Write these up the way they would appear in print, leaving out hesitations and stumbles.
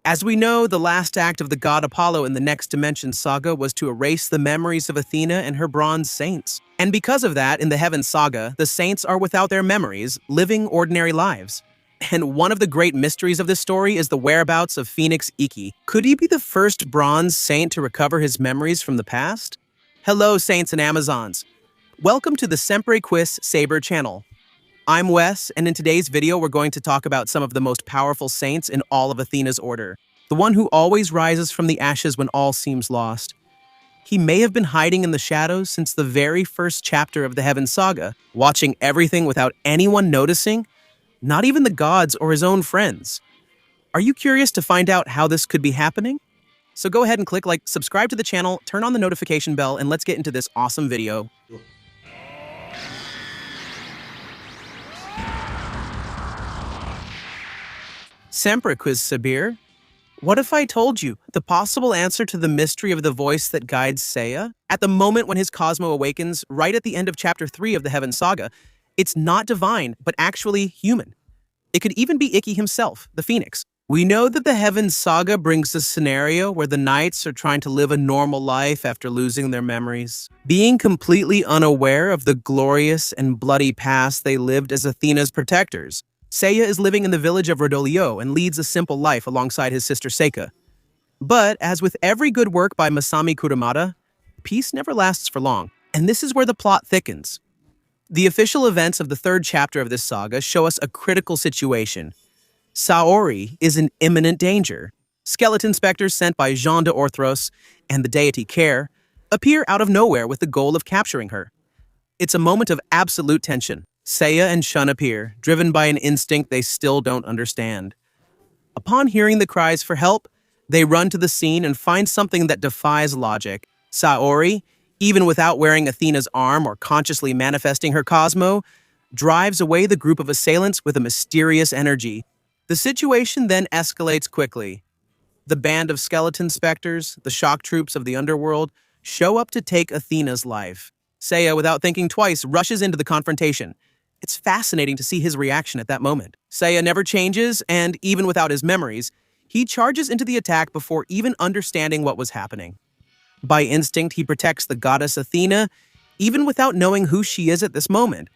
As we know, the last act of the god Apollo in the Next Dimension saga was to erase the memories of Athena and her bronze saints. And because of that, in the Heaven saga, the saints are without their memories, living ordinary lives. And one of the great mysteries of this story is the whereabouts of Phoenix Ikki. Could he be the first bronze saint to recover his memories from the past? Hello, saints and Amazons. Welcome to the Sempre Quis Saber channel. I'm Wes, and in today's video we're going to talk about some of the most powerful saints in all of Athena's order. The one who always rises from the ashes when all seems lost. He may have been hiding in the shadows since the very first chapter of the Heaven Saga, watching everything without anyone noticing, not even the gods or his own friends. Are you curious to find out how this could be happening? So go ahead and click like, subscribe to the channel, turn on the notification bell, and let's get into this awesome video. Sempre Quiz Sabir. What if I told you the possible answer to the mystery of the voice that guides Seiya? At the moment when his Cosmo awakens, right at the end of Chapter 3 of the Heaven Saga, it's not divine, but actually human. It could even be Ikki himself, the Phoenix. We know that the Heaven Saga brings a scenario where the knights are trying to live a normal life after losing their memories. Being completely unaware of the glorious and bloody past they lived as Athena's protectors, Seiya is living in the village of Rodolio and leads a simple life alongside his sister Saga. But, as with every good work by Masami Kurumada, peace never lasts for long, and this is where the plot thickens. The official events of the third chapter of this saga show us a critical situation. Saori is in imminent danger. Skeleton specters sent by Jean de Orthros and the deity Care appear out of nowhere with the goal of capturing her. It's a moment of absolute tension. Seiya and Shun appear, driven by an instinct they still don't understand. Upon hearing the cries for help, they run to the scene and find something that defies logic. Saori, even without wearing Athena's arm or consciously manifesting her Cosmo, drives away the group of assailants with a mysterious energy. The situation then escalates quickly. The band of skeleton specters, the shock troops of the underworld, show up to take Athena's life. Seiya, without thinking twice, rushes into the confrontation. It's fascinating to see his reaction at that moment. Seiya never changes, and even without his memories, he charges into the attack before even understanding what was happening. By instinct, he protects the goddess Athena, even without knowing who she is at this moment.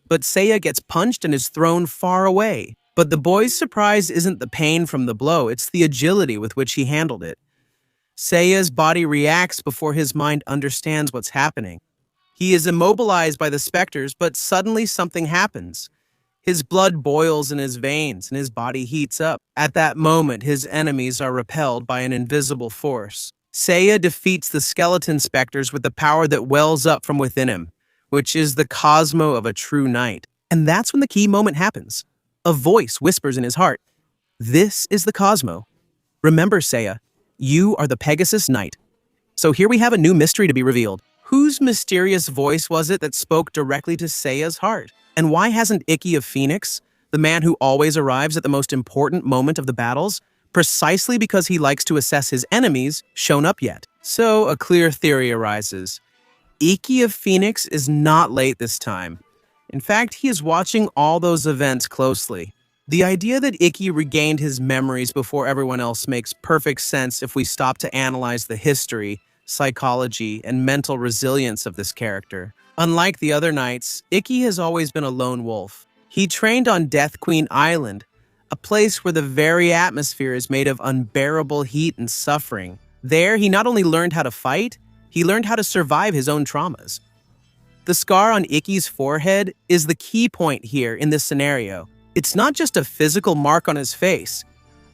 But Seiya gets punched and is thrown far away. But the boy's surprise isn't the pain from the blow, it's the agility with which he handled it. Seiya's body reacts before his mind understands what's happening. He is immobilized by the specters, but suddenly something happens. His blood boils in his veins and his body heats up. At that moment, his enemies are repelled by an invisible force. Seiya defeats the skeleton specters with the power that wells up from within him, which is the Cosmo of a true knight. And that's when the key moment happens. A voice whispers in his heart, "This is the Cosmo. Remember, Seiya, you are the Pegasus Knight." So here we have a new mystery to be revealed. Whose mysterious voice was it that spoke directly to Seiya's heart? And why hasn't Ikki of Phoenix, the man who always arrives at the most important moment of the battles, precisely because he likes to assess his enemies, shown up yet? So a clear theory arises. Ikki of Phoenix is not late this time. In fact, he is watching all those events closely. The idea that Ikki regained his memories before everyone else makes perfect sense if we stop to analyze the history, psychology, and mental resilience of this character. Unlike the other knights, Ikki has always been a lone wolf. He trained on Death Queen Island, a place where the very atmosphere is made of unbearable heat and suffering. There, he not only learned how to fight, he learned how to survive his own traumas. The scar on Ikki's forehead is the key point here in this scenario. It's not just a physical mark on his face.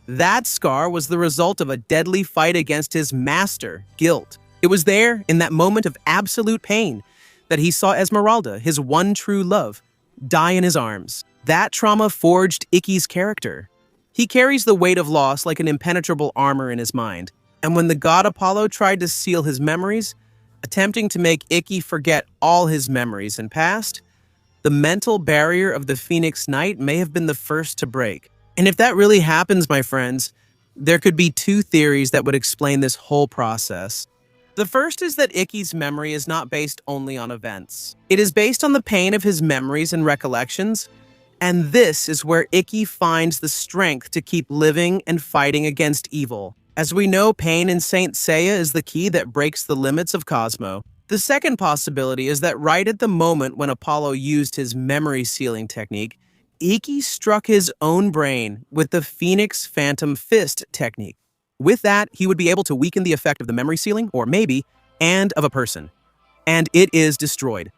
That scar was the result of a deadly fight against his master, guilt. It was there, in that moment of absolute pain, that he saw Esmeralda, his one true love, die in his arms. That trauma forged Ikki's character. He carries the weight of loss like an impenetrable armor in his mind. And when the god Apollo tried to seal his memories, attempting to make Ikki forget all his memories and past, the mental barrier of the Phoenix Knight may have been the first to break. And if that really happens, my friends, there could be two theories that would explain this whole process. The first is that Ikki's memory is not based only on events. It is based on the pain of his memories and recollections, And this is where Ikki finds the strength to keep living and fighting against evil. As we know, pain in Saint Seiya is the key that breaks the limits of Cosmo. The second possibility is that right at the moment when Apollo used his memory sealing technique, Ikki struck his own brain with the Phoenix Phantom Fist technique. With that, he would be able to weaken the effect of the memory sealing, or maybe, and of a person. And it is destroyed.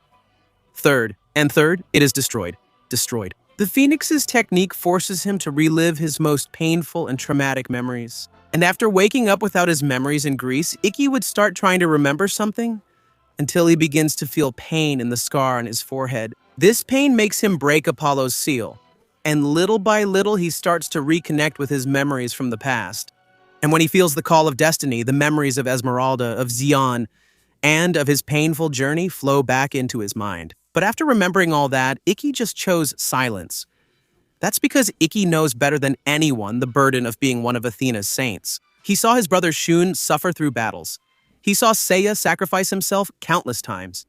Third, it is destroyed. Destroyed. The Phoenix's technique forces him to relive his most painful and traumatic memories. And after waking up without his memories in Greece, Ikki would start trying to remember something until he begins to feel pain in the scar on his forehead. This pain makes him break Apollo's seal, and little by little he starts to reconnect with his memories from the past. And when he feels the call of destiny, the memories of Esmeralda, of Xion, and of his painful journey flow back into his mind. But after remembering all that, Ikki just chose silence. That's because Ikki knows better than anyone the burden of being one of Athena's saints. He saw his brother Shun suffer through battles. He saw Seiya sacrifice himself countless times.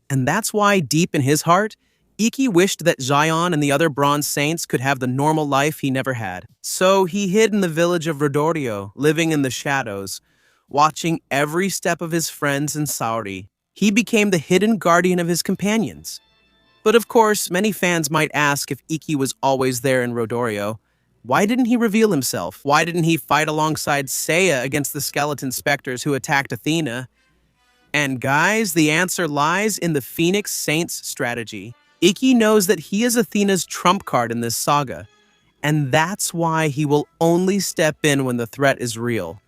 And that's why, deep in his heart, Ikki wished that Xion and the other bronze saints could have the normal life he never had. So he hid in the village of Rodorio, living in the shadows, watching every step of his friends in Sauri. He became the hidden guardian of his companions. But of course, many fans might ask if Ikki was always there in Rodorio. Why didn't he reveal himself? Why didn't he fight alongside Seiya against the skeleton specters who attacked Athena? And guys, the answer lies in the Phoenix Saints strategy. Ikki knows that he is Athena's trump card in this saga, and that's why he will only step in when the threat is real,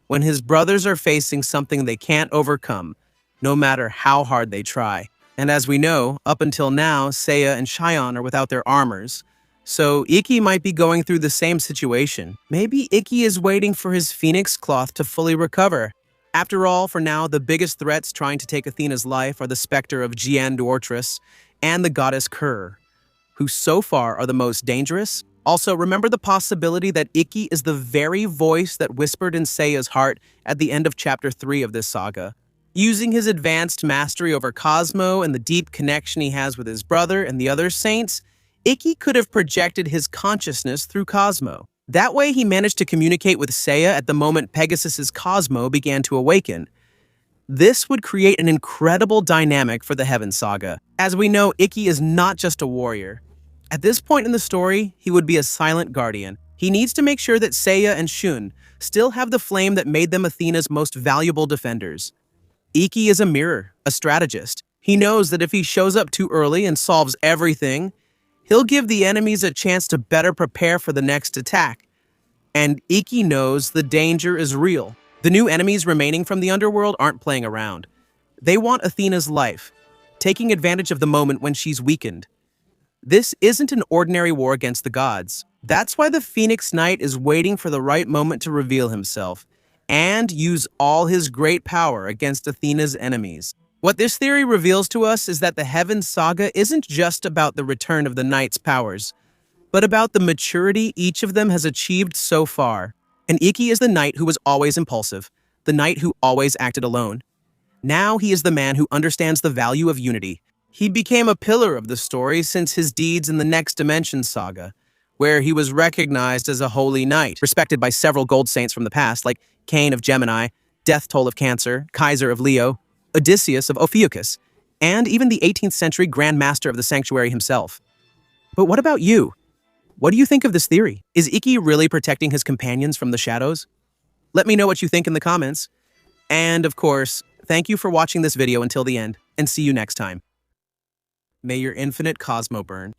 when his brothers are facing something they can't overcome, no matter how hard they try. And as we know, up until now, Seiya and Xion are without their armors, so Ikki might be going through the same situation. Maybe Ikki is waiting for his phoenix cloth to fully recover. After all, for now, the biggest threats trying to take Athena's life are the specter of Gianduortris and the goddess Kur, who so far are the most dangerous. Also, remember the possibility that Ikki is the very voice that whispered in Seiya's heart at the end of Chapter 3 of this saga. Using his advanced mastery over Cosmo and the deep connection he has with his brother and the other saints, Ikki could have projected his consciousness through Cosmo. That way, he managed to communicate with Seiya at the moment Pegasus's Cosmo began to awaken. This would create an incredible dynamic for the Heaven Saga. As we know, Ikki is not just a warrior. At this point in the story, he would be a silent guardian. He needs to make sure that Seiya and Shun still have the flame that made them Athena's most valuable defenders. Ikki is a mirror, a strategist. He knows that if he shows up too early and solves everything, he'll give the enemies a chance to better prepare for the next attack. And Ikki knows the danger is real. The new enemies remaining from the underworld aren't playing around. They want Athena's life, taking advantage of the moment when she's weakened. This isn't an ordinary war against the gods. That's why the Phoenix Knight is waiting for the right moment to reveal himself and use all his great power against Athena's enemies. What this theory reveals to us is that the Heaven Saga isn't just about the return of the Knight's powers, but about the maturity each of them has achieved so far. And Ikki is the knight who was always impulsive, the knight who always acted alone. Now he is the man who understands the value of unity. He became a pillar of the story since his deeds in the Next Dimension saga, where he was recognized as a holy knight, respected by several gold saints from the past, like Cain of Gemini, Death Toll of Cancer, Kaiser of Leo, Odysseus of Ophiuchus, and even the 18th century Grand Master of the Sanctuary himself. But what about you? What do you think of this theory? Is Ikki really protecting his companions from the shadows? Let me know what you think in the comments. And of course, thank you for watching this video until the end, and see you next time. May your infinite Cosmo burn.